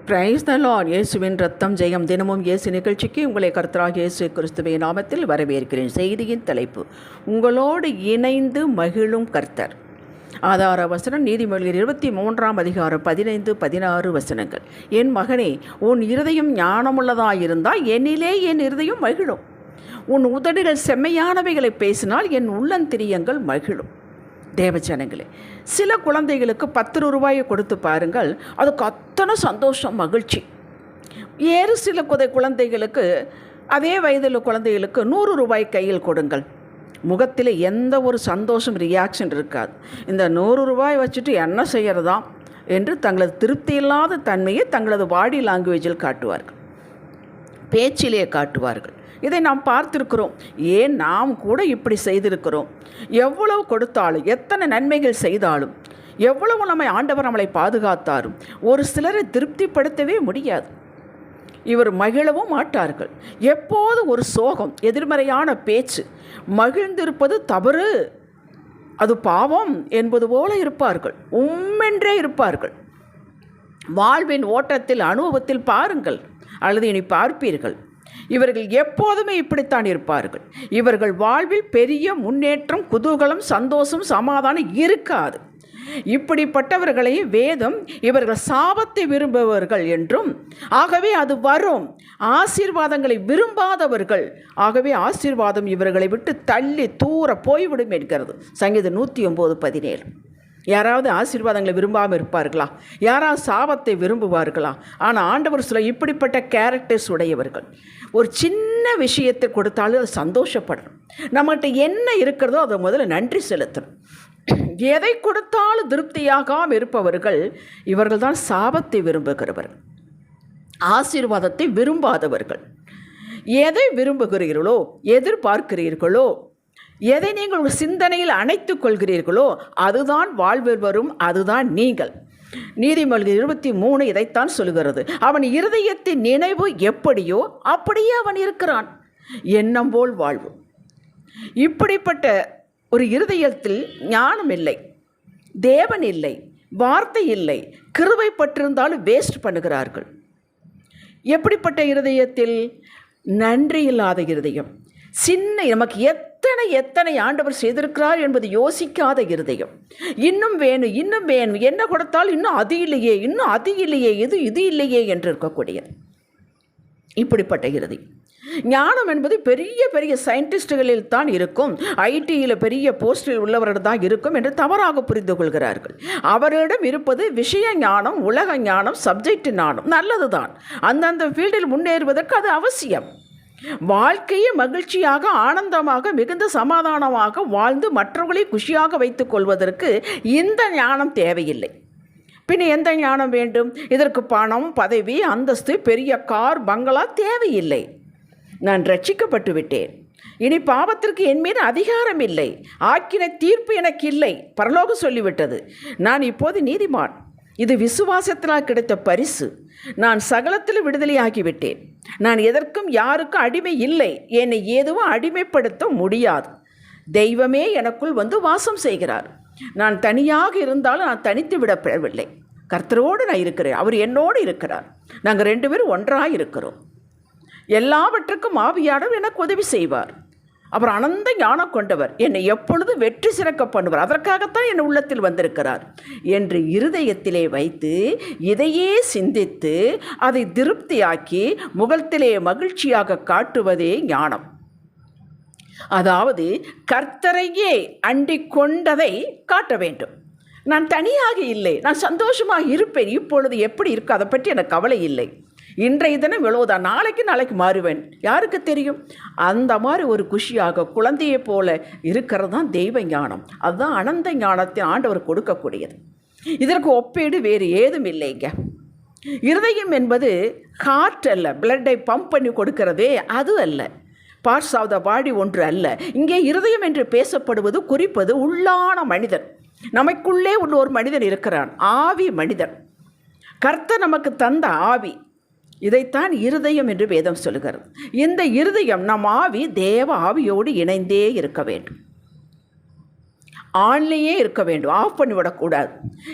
Praise the Lord. இயேசுவின் ரத்தம் ஜெயம். தினமும் இயேசு நிகழ்ச்சிக்கு உங்களை கர்த்தராகிய இயேசு கிறிஸ்துவின் நாமத்தில் வரவேற்கிறேன். செய்தியின் தலைப்பு, உங்களோடு இணைந்து மகிழும் கர்த்தர். ஆதார வசனம் நீதிமொழிகள் 23 அதிகாரம் 15-16 வசனங்கள். என் மகனே, உன் இருதயம் ஞானமுள்ளதாயிருந்தால் என்னிலே என் இருதயம் மகிழும். உன் உதடுகள் செம்மையானவைகளை பேசினால் என் உள்ளந்திரியங்கள் மகிழும். தேவஜனங்களே, சில குழந்தைகளுக்கு 10 ரூபாயை கொடுத்து பாருங்கள், அதுக்கு அத்தனை சந்தோஷம், மகிழ்ச்சி. வேறு சில குழந்தைகளுக்கு, அதே வயதில் குழந்தைகளுக்கு 100 ரூபாய் கையில் கொடுங்கள், முகத்தில் எந்த ஒரு சந்தோஷம், ரியாக்ஷன் இருக்காது. இந்த 100 ரூபாய் வச்சுட்டு என்ன செய்கிறதா என்று தங்களது திருப்தி இல்லாத தன்மையை தங்களது பாடி லாங்குவேஜில் காட்டுவார்கள், பேச்சிலே காட்டுவார்கள். இதை நாம் பார்த்திருக்கிறோம். ஏன் நாம் கூட இப்படி செய்திருக்கிறோம். எவ்வளவு கொடுத்தாலும், எத்தனை நன்மைகள் செய்தாலும், எவ்வளவு ஆண்டவர் நம்மளை பாதுகாத்தாரும் ஒரு சிலரை திருப்திப்படுத்தவே முடியாது. இவர் மகிழவும் மாட்டார்கள். எப்போது ஒரு சோகம், எதிர்மறையான பேச்சு, மகிழ்ந்திருப்பது தவறு, அது பாவம் என்பது போல இருப்பார்கள். உம்மென்றே இருப்பார்கள். வாழ்வின் ஓட்டத்தில், அனுபவத்தில் பாருங்கள், அல்லது இனி பார்ப்பீர்கள். இவர்கள் எப்போதுமே இப்படித்தான் இருப்பார்கள். இவர்கள் வாழ்வில் பெரிய முன்னேற்றம், குதூகலம், சந்தோஷம், சமாதானம் இருக்காது. இப்படிப்பட்டவர்களை வேதம் இவர்கள் சாபத்தை விரும்புபவர்கள் என்றும், ஆகவே அது வரும். ஆசீர்வாதங்களை விரும்பாதவர்கள், ஆகவே ஆசீர்வாதம் இவர்களை விட்டு தள்ளி தூர போய்விடும் என்கிறது சங்கீதம் 109:17. யாராவது ஆசீர்வாதங்களை விரும்பாமல் இருப்பார்களா? யாராவது சாபத்தை விரும்புவார்களா? ஆனால் ஆண்டவர் சொல்ல, இப்படிப்பட்ட கேரக்டர்ஸ் உடையவர்கள் ஒரு சின்ன விஷயத்தை கொடுத்தாலும் அது சந்தோஷப்படணும். நம்மகிட்ட என்ன இருக்கிறதோ அதை முதல்ல நன்றி செலுத்தணும். எதை கொடுத்தாலும் திருப்தியாகாமல் இருப்பவர்கள் இவர்கள் தான் சாபத்தை விரும்புகிறவர்கள், ஆசீர்வாதத்தை விரும்பாதவர்கள். எதை விரும்புகிறீர்களோ, எதிர்பார்க்கிறீர்களோ, எதை நீங்கள் உங்கள் சிந்தனையில் அணைத்துக் கொள்கிறீர்களோ அதுதான் வாழ்வில் வரும், அதுதான் நீங்கள். நீதிமொழிகள் 23 இதைத்தான் சொல்கிறது. அவன் இருதயத்தின் நினைவு எப்படியோ அப்படியே அவன் இருக்கிறான், எண்ணம் போல் வாழ்வு. இப்படிப்பட்ட ஒரு இருதயத்தில் ஞானம் இல்லை, தேவன் இல்லை, வார்த்தை இல்லை, கிருபை பற்றிருந்தாலும் வேஸ்ட் பண்ணுகிறார்கள். எப்படிப்பட்ட இருதயத்தில்? நன்றி இல்லாத இருதயம், சின்ன, நமக்கு எத்தனை ஆண்டவர் செய்திருக்கிறார் என்பது யோசிக்காத இருதயம். இன்னும் வேணும், இன்னும் வேணும், என்ன கொடுத்தால் இன்னும் அது இல்லையே, இன்னும் அது இல்லையே, இது இல்லையே என்று இருக்கக்கூடியது. இப்படிப்பட்ட இருதயம். ஞானம் என்பது பெரிய பெரிய சயின்டிஸ்டுகளில் தான் இருக்கும், ஐடியில் பெரிய போஸ்டில் உள்ளவர்கள் தான் இருக்கும் என்று தவறாக புரிந்து கொள்கிறார்கள். அவரிடம் இருப்பது விஷய ஞானம், உலக ஞானம், சப்ஜெக்ட் ஞானம். நல்லது தான், அந்தந்த ஃபீல்டில் முன்னேறுவதற்கு அது அவசியம். வாழ்க்கையை மகிழ்ச்சியாக, ஆனந்தமாக, மிகுந்த சமாதானமாக வாழ்ந்து மற்றவர்களை குஷியாக வைத்துக் கொள்வதற்கு இந்த ஞானம் தேவையில்லை. பின் எந்த ஞானம் வேண்டும்? இதற்கு பணம், பதவி, அந்தஸ்து, பெரிய கார், பங்களா தேவையில்லை. நான் ரட்சிக்கப்பட்டு விட்டேன், இனி பாவத்திற்கு என் மீது அதிகாரம் இல்லை, ஆக்கின தீர்ப்பு எனக்கு இல்லை, பரலோகம் சொல்லிவிட்டது, நான் இப்போது நீதிமான், இது விசுவாசத்தினால் கிடைத்த பரிசு, நான் சகலத்தில் விடுதலையாகிவிட்டேன், நான் எதற்கும் யாருக்கும் அடிமை இல்லை, என்னை எதுவும் அடிமைப்படுத்த முடியாது, தெய்வமே எனக்குள் வந்து வாசம் செய்கிறார். நான் தனியாக இருந்தாலும் நான் தனித்து விடப்படவில்லை, கர்த்தரோடு நான் இருக்கிறேன், அவர் என்னோடு இருக்கிறார், நாங்கள் 2 பேரும் ஒன்றாக இருக்கிறோம். எல்லாவற்றுக்கும் ஆவியானவர் எனக்கு உதவி செய்வார். அவர் அனந்த ஞானம் கொண்டவர், என்னை எப்பொழுது வெற்றி சிறக்க பண்ணுவார், அதற்காகத்தான் என் உள்ளத்தில் வந்திருக்கிறார் என்று இருதயத்திலே வைத்து இதையே சிந்தித்து அதை திருப்தியாக்கி முகத்திலே மகிழ்ச்சியாக காட்டுவதே ஞானம். அதாவது கர்த்தரையே அண்டிக் கொண்டதை காட்ட வேண்டும். நான் தனியாக இல்லை, நான் சந்தோஷமாக இருப்பேன், இப்பொழுது எப்படி இருக்கு அதை பற்றி எனக்கு கவலை இல்லை, இன்றைய தினம் இவ்வளவுதான், நாளைக்கு மாறுவேன், யாருக்கு தெரியும்? அந்த மாதிரி ஒரு குஷியாக குழந்தையை போல இருக்கிறது தான் தெய்வ ஞானம். அதுதான் அனந்த ஞானத்தை ஆண்டவர் கொடுக்கக்கூடியது. இதற்கு ஒப்பீடு வேறு ஏதும் இல்லைங்க. இருதயம் என்பது ஹார்ட் அல்ல, பிளட்டை பம்ப் பண்ணி கொடுக்கிறதே அது அல்ல, பார்ட்ஸ் ஆஃப் த பாடி ஒன்று அல்ல. இங்கே இருதயம் என்று பேசப்படுவது, குறிப்பது உள்ளான மனிதன். நமக்குள்ளே உள்ள ஒரு மனிதன் இருக்கிறான், ஆவி மனிதன். கர்த்தர் நமக்கு தந்த ஆவி, இதைத்தான் இருதயம் என்று வேதம் சொல்கிறது. இந்த இருதயம், நம் ஆவி தேவ ஆவியோடு இணைந்தே இருக்க வேண்டும். ஆன்லேயே இருக்க வேண்டும், ஆஃப் பண்ணிவிடக்கூடாது.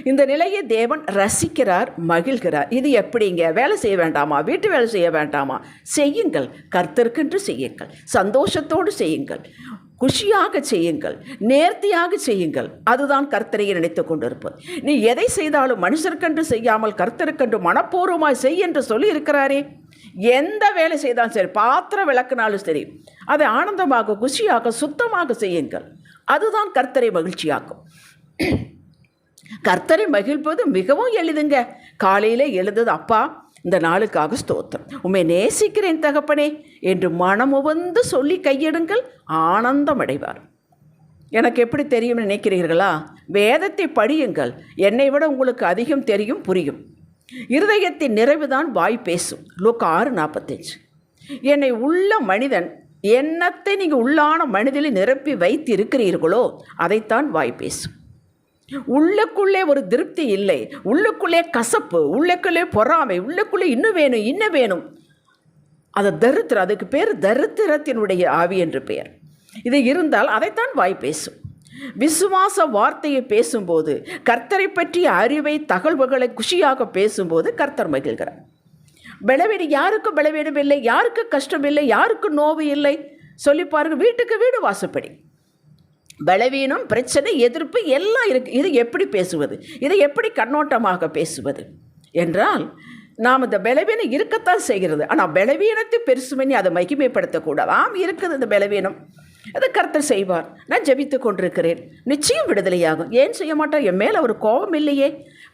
இந்த நிலையை தேவன் ரசிக்கிறார், மகிழ்கிறார். இது எப்படிங்க? வேலை செய்ய வேண்டாமா? வீட்டு வேலை செய்ய வேண்டாமா? செய்யுங்கள், கர்த்தருக்கென்று செய்யுங்கள், சந்தோஷத்தோடு செய்யுங்கள், குஷியாக செய்யுங்கள், நேர்த்தியாக செய்யுங்கள். அதுதான் கர்த்தரையை நினைத்து கொண்டிருப்பது. நீ எதை செய்தாலும் மனுஷருக்கென்று செய்யாமல் கர்த்தருக்கென்று மனப்பூர்வமாய் செய் என்று சொல்லி இருக்கிறாரே. எந்த வேலை செய்தாலும் சரி, பாத்திரம் விளக்குனாலும் சரி, அதை ஆனந்தமாக, குஷியாக, சுத்தமாக செய்யுங்கள். அதுதான் கர்த்தரை மகிழ்ச்சியாக்கும். கர்த்தரை மகிழ்வது மிகவும் எளிதுங்க. காலையில் எழுந்தது, அப்பா இந்த நாளுக்காக ஸ்தோத்திரம், உம்மை நேசிக்கிறேன் தகப்பனே என்று மனமுவந்து சொல்லி கையிடுங்கள், ஆனந்தம் அடைவார். எனக்கு எப்படி தெரியும் நினைக்கிறீர்களா? வேதத்தை படியுங்கள், என்னை விட உங்களுக்கு அதிகம் தெரியும், புரியும். இருதயத்தின் நிறைவுதான் வாய் பேசும். லூக்கா 6:45. என்னை உள்ள மனிதன், எண்ணத்தை நீங்கள் உள்ளான மனிதனை நிரப்பி வைத்து இருக்கிறீர்களோ அதைத்தான் வாய் பேசும். உள்ளுக்குள்ளே ஒரு திருப்தி இல்லை, உள்ளுக்குள்ளே கசப்பு, உள்ளுக்குள்ளே பொறாமை, உள்ளுக்குள்ளே இன்னும் வேணும், அது தரித்திரம். அதுக்கு பேர் தரித்திரத்தினுடைய ஆவி என்று பெயர். இது இருந்தால் அதைத்தான் வாய் பேசும். விசுவாச வார்த்தையை பேசும்போது, கர்த்தரை பற்றிய அறிவை, தகவல்களை குஷியாக பேசும்போது கர்த்தர் மகிழ்கிறார். பலவீனம் யாருக்கும் பலவீனம் இல்லை, யாருக்கு கஷ்டம் இல்லை, யாருக்கு நோவு இல்லை. சொல்லி பாருங்கள், வீட்டுக்கு வீடு வாசப்படி. பலவீனம், பிரச்சனை, எதிர்ப்பு எல்லாம் இருக்குது. இது எப்படி பேசுவது? இதை எப்படி கண்ணோட்டமாக பேசுவது என்றால், நாம் இந்த பலவீனம் இருக்கத்தான் செய்கிறது. ஆனால் பலவீனத்தை பெருசு பண்ணி அதை மகிமைப்படுத்தக்கூடாது. இருக்குது இந்த பலவீனம், அதை கர்த்தர் செய்வார். நான் ஜெபித்து கொண்டிருக்கிறேன், நிச்சயம் விடுதலையாகும். ஏன் செய்ய மாட்டோம்? என் மேலே ஒரு கோபம் இல்லையே.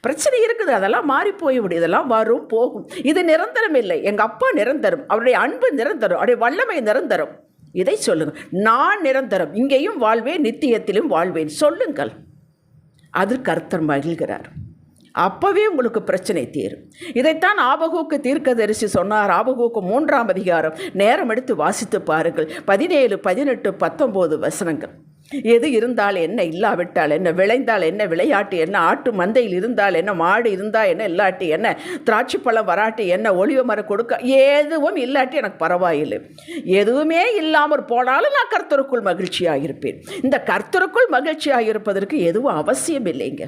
பிரச்சனை இருக்குது, அதெல்லாம் மாறி போய்விடும், இதெல்லாம் வரும் போகும். இது நிரந்தரம் இல்லை. எங்கள் அப்பா நிரந்தரம், அவருடைய அன்பு நிரந்தரம், அவருடைய வல்லமை நிரந்தரம். இதை சொல்லுங்கள். நான் நிரந்தரம், இங்கேயும் வாழ்வேன், நித்தியத்திலும் வாழ்வேன் சொல்லுங்கள். அது கர்த்தர் மகிழ்கிறார். அப்போவே உங்களுக்கு பிரச்சனை தீரும். இதைத்தான் ஆபகூக்கு தீர்க்கதரிசி சொன்னார். ஆபகூக்கு 3ஆம் அதிகாரம் நேரம் எடுத்து வாசித்து பாருங்கள். 17, 18, 19 வசனங்கள். எது இருந்தால் என்ன, இல்லாவிட்டால் என்ன, விளைந்தால் என்ன, விளையாட்டு என்ன, ஆட்டு மந்தையில் இருந்தால் என்ன, மாடு இருந்தால் என்ன, இல்லாட்டி என்ன, திராட்சை பழம் வராட்டி என்ன, ஒளிவ மரம் கொடுக்க எதுவும் இல்லாட்டி எனக்கு பரவாயில்லை. எதுவுமே இல்லாமல் போனாலும் நான் கர்த்தருக்குள் மகிழ்ச்சியாக இருப்பேன். இந்த கர்த்தருக்குள் மகிழ்ச்சியாக இருப்பதற்கு எதுவும் அவசியம் இல்லைங்க.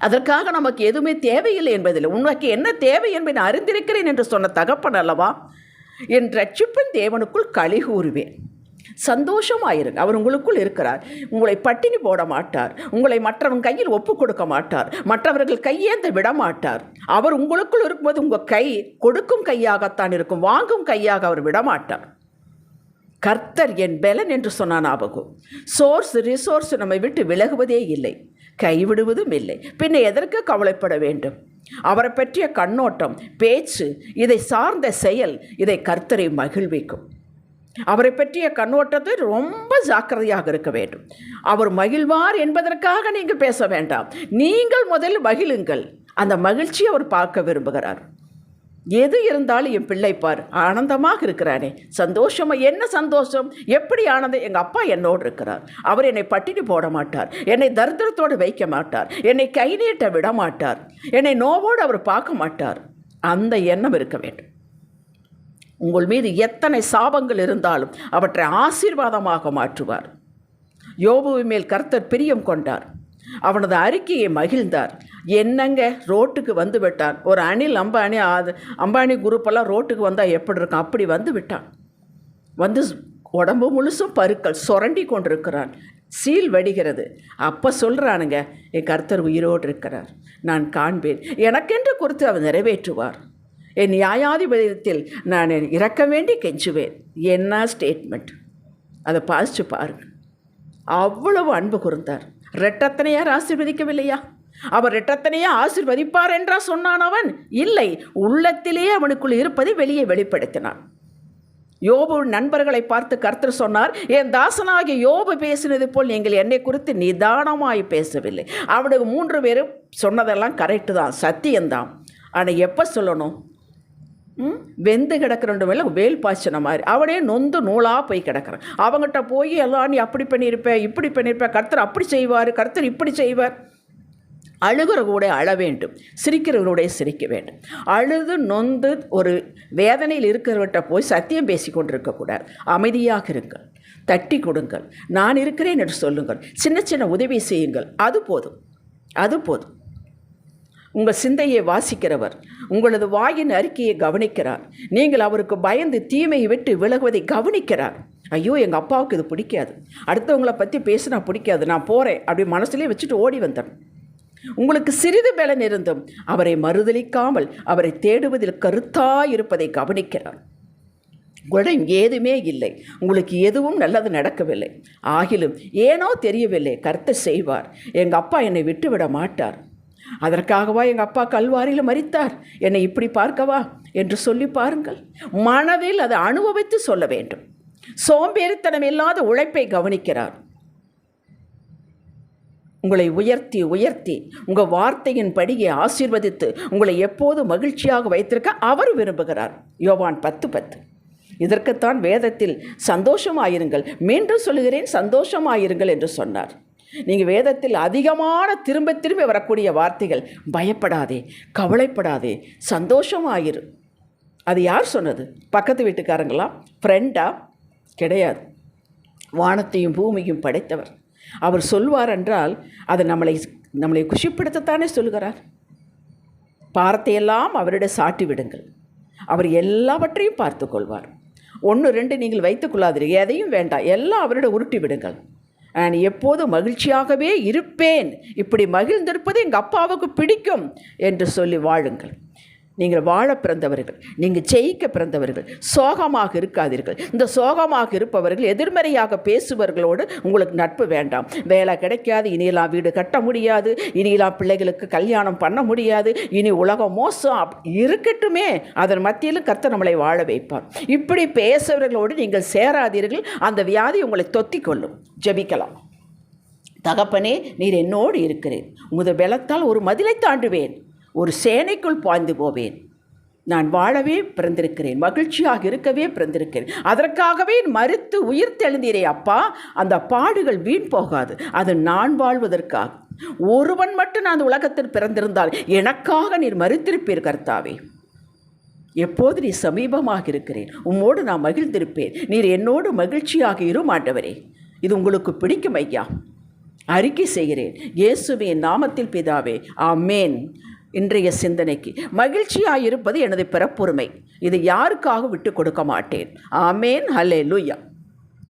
அதற்காக நமக்கு எதுவுமே தேவையில்லை என்பதில்லை. உனக்கு என்ன தேவை என்பதை அறிந்திருக்கிறேன் என்று சொன்ன தகப்பன் அல்லவா. என் ரட்சிப்பின் தேவனுக்குள் களி கூறுவேன். சந்தோஷமாயிருங்க. அவர் உங்களுக்குள் இருக்கிறார். உங்களை பட்டினி போட மாட்டார். உங்களை மற்றவங்க கையில் ஒப்பு கொடுக்க மாட்டார். மற்றவர்கள் கையேந்த விட மாட்டார். அவர் உங்களுக்குள் இருக்கும்போது உங்கள் கை கொடுக்கும் கையாகத்தான் இருக்கும், வாங்கும் கையாக அவர் விடமாட்டார். கர்த்தர் என் பெலன் என்று சொன்னான் ஆபகூக். ரிசோர்ஸ் நம்மை விட்டு விலகுவதே இல்லை, கைவிடுவதும் இல்லை. பின்ன எதற்கு கவலைப்பட வேண்டும்? அவரை பற்றிய கண்ணோட்டம், பேச்சு, இதை சார்ந்த செயல், இதை கர்த்தரை மகிழ்விக்கும். அவரை பற்றிய கண்ணோட்டத்தை ரொம்ப ஜாக்கிரதையாக இருக்க வேண்டும். அவர் மகிழ்வார் என்பதற்காக நீங்கள் பேச வேண்டாம். நீங்கள் முதல் மகிழுங்கள். அந்த மகிழ்ச்சியை அவர் பார்க்க விரும்புகிறார். எது இருந்தாலும் என் பிள்ளை பார் ஆனந்தமாக இருக்கிறானே, சந்தோஷமாக. என்ன சந்தோஷம், எப்படி ஆனந்தம்? எங்கள் அப்பா என்னோடு இருக்கிறார். அவர் என்னை பட்டினி போட மாட்டார், என்னை தரித்திரத்தோடு வைக்க மாட்டார், என்னை கை நீட்ட விட மாட்டார், என்னை நோவோடு அவர் பார்க்க மாட்டார். அந்த எண்ணம் இருக்க வேண்டும். உங்கள் மீது எத்தனை சாபங்கள் இருந்தாலும் அவற்றை ஆசீர்வாதமாக மாற்றுவார். யோபுவின் மேல் கர்த்தர் பிரியம் கொண்டார். அவனது அறிக்கையை மகிழ்ந்தார். என்னங்க, ரோட்டுக்கு வந்து விட்டான். ஒரு அணில் அம்பானி குரூப்பெல்லாம் ரோட்டுக்கு வந்தால் எப்படி இருக்கும், அப்படி வந்து விட்டான். வந்து உடம்பு முழுசும் பருக்கள், சுரண்டி கொண்டிருக்கிறான், சீல் வடிகிறது. அப்போ சொல்கிறானுங்க, என் கர்த்தர் உயிரோடு இருக்கிறார், நான் காண்பேன், எனக்கென்று குறித்து அவர் நிறைவேற்றுவார், என் நியாயாதிபதியத்தில் நான் இறக்க வேண்டி கெஞ்சுவேன். என்ன ஸ்டேட்மெண்ட்! அதை பாசிச்சு பாருங்கள். அவ்வளவு அன்பு கூர்ந்தார். ரெட்டத்தனையார் ஆசீர்வதிக்கவில்லையா? அவர் ரெட்டத்தனையா ஆசீர்வதிப்பார் என்றா சொன்னான் அவன்? இல்லை, உள்ளத்திலேயே அவனுக்குள் இருப்பதை வெளியே வெளிப்படுத்தினான். யோபு நண்பர்களை பார்த்து கர்த்தர் சொன்னார், என் தாசனாகிய யோபு பேசினது போல் நீங்கள் என்னை குறித்து நிதானமாய் பேசவில்லை. அவனுக்கு 3 பேரும் சொன்னதெல்லாம் கரெக்டு தான், சத்தியம்தான். ஆனால் எப்போ சொல்லணும்? வெந்து கிடக்கிறண்டு மேலே வேல் பாய்ச்சின மாதிரி அவனே நொந்து நூலாக போய் கிடக்கிறான். அவங்ககிட்ட போய் எல்லாம் நீ அப்படி பண்ணியிருப்பேன், இப்படி பண்ணியிருப்பேன், கர்த்தர் அப்படி செய்வார், கர்த்தர் இப்படி செய்வார். அழுகிற கூட அழ வேண்டும், சிரிக்கிறவர்களுடைய சிரிக்க வேண்டும். அழுது நொந்து ஒரு வேதனையில் இருக்கிறவர்கிட்ட போய் சத்தியம் பேசி கொண்டிருக்கக்கூடாது. அமைதியாக இருங்கள். தட்டி கொடுங்கள், நான் இருக்கிறேன் என்று சொல்லுங்கள், சின்ன சின்ன உதவி செய்யுங்கள். அது போதும், அது போதும். உங்கள் சிந்தையை வாசிக்கிறவர், உங்களது வாயின் அறிக்கையை கவனிக்கிறார். நீங்கள் அவருக்கு பயந்து தீமையை விட்டு விலகுவதை கவனிக்கிறார். ஐயோ, எங்கள் அப்பாவுக்கு இது பிடிக்காது, அடுத்தவங்களை பற்றி பேசினா பிடிக்காது, நான் போகிறேன் அப்படி மனசுலேயே வச்சுட்டு ஓடி வந்தேன். உங்களுக்கு சிறிது பலன் இருந்தும் அவரை மறுதலிக்காமல் அவரை தேடுவதில் கருத்தாயிருப்பதை கவனிக்கிறார். உங்களிடம் ஏதுமே இல்லை, உங்களுக்கு எதுவும் நல்லது நடக்கவில்லை, ஆகிலும் ஏனோ தெரியவில்லை, கர்த்தர் செய்வார். எங்கள் அப்பா என்னை விட்டுவிட மாட்டார், அதற்காகவா எங்கள் அப்பா கல்வாரியில் மரித்தார், என்னை இப்படி பார்க்கவா என்று சொல்லி பாருங்கள். மனதில் அதை அனுபவித்து சொல்ல வேண்டும். சோம்பேறித்தனம் இல்லாத உழைப்பை கவனிக்கிறார். உங்களை உயர்த்தி உயர்த்தி உங்கள் வார்த்தையின் படியை ஆசீர்வதித்து உங்களை எப்போது மகிழ்ச்சியாக வைத்திருக்க அவர் விரும்புகிறார். யோவான் 10:10. இதற்குத்தான் வேதத்தில் சந்தோஷமாயிருங்கள், மீண்டும் சொல்லுகிறேன் சந்தோஷமாயிருங்கள் என்று சொன்னார். நீங்கள் வேதத்தில் அதிகமான திரும்ப திரும்ப வரக்கூடிய வார்த்தைகள், பயப்படாதே, கவலைப்படாதே, சந்தோஷமாயிரு. அது யார் சொன்னது? பக்கத்து வீட்டுக்காரங்களா? ஃப்ரெண்டா? கிடையாது. வானத்தையும் பூமியும் படைத்தவர் அவர் சொல்வார் என்றால் அது நம்மளை குஷிப்படுத்தத்தானே சொல்கிறார். பாரத்தையெல்லாம் அவரிடம் சாட்டி விடுங்கள், அவர் எல்லாவற்றையும் பார்த்து கொள்வார். 1-2 நீங்கள் வைத்துக் கொள்ளாதீர்கள், எதையும் வேண்டாம், எல்லாம் அவரிடம் உருட்டி விடுங்கள். நான் எப்போதும் மகிழ்ச்சியாகவே இருப்பேன், இப்படி மகிழ்ந்திருப்பது எங்கள் அப்பாவுக்கு பிடிக்கும் என்று சொல்லி வாழுங்கள். நீங்கள் வாழ பிறந்தவர்கள், நீங்கள் ஜெயிக்க பிறந்தவர்கள். சோகமாக இருக்காதீர்கள். இந்த சோகமாக இருப்பவர்கள், எதிர்மறையாக பேசுபவர்களோடு உங்களுக்கு நட்பு வேண்டாம். வேலை கிடைக்காது, இனியெல்லாம் வீடு கட்ட முடியாது, இனியெல்லாம் பிள்ளைகளுக்கு கல்யாணம் பண்ண முடியாது, இனி உலகம் மோசம் இருக்கட்டுமே, அதன் மத்தியிலும் கர்த்தர் நம்மளை வாழ வைப்பார். இப்படி பேசுபவர்களோடு நீங்கள் சேராதீர்கள், அந்த வியாதி உங்களை தொத்திக் கொள்ளும். ஜெபிக்கலாம். தகப்பனே, நீர் என்னோடு இருக்கிறேன், உமது பலத்தால் ஒரு மதிலை தாண்டுவேன், ஒரு சேனைக்குள் பாய்ந்து போவேன். நான் வாழவே பிறந்திருக்கிறேன், மகிழ்ச்சியாக இருக்கவே பிறந்திருக்கிறேன், அதற்காகவே மரித்து உயிர் தெழுந்தீரே அப்பா. அந்த பாடுகள் வீண் போகாது, அது நான் வாழ்வதற்காக. ஒருவன் மட்டும் நான் அந்த உலகத்தில் பிறந்திருந்தால் எனக்காக நீர் மரித்திருப்பீர் கர்த்தாவே. எப்போது நீ சமீபமாக இருக்கிறேன், உம்மோடு நான் மகிழ்ந்திருப்பேன், நீர் என்னோடு மகிழ்ச்சியாக இரும் ஆண்டவரே. இது உங்களுக்கு பிடிக்கும் ஐயா. அறிக்கை செய்கிறேன் இயேசுவின் நாமத்தில் பிதாவே, ஆமேன். இன்றைய சிந்தனைக்கு, மகிழ்ச்சியாயிருப்பது எனது பிறப்புரிமை, இது யாருக்காக விட்டு கொடுக்க மாட்டேன். ஆமேன். ஹல்லேலூயா.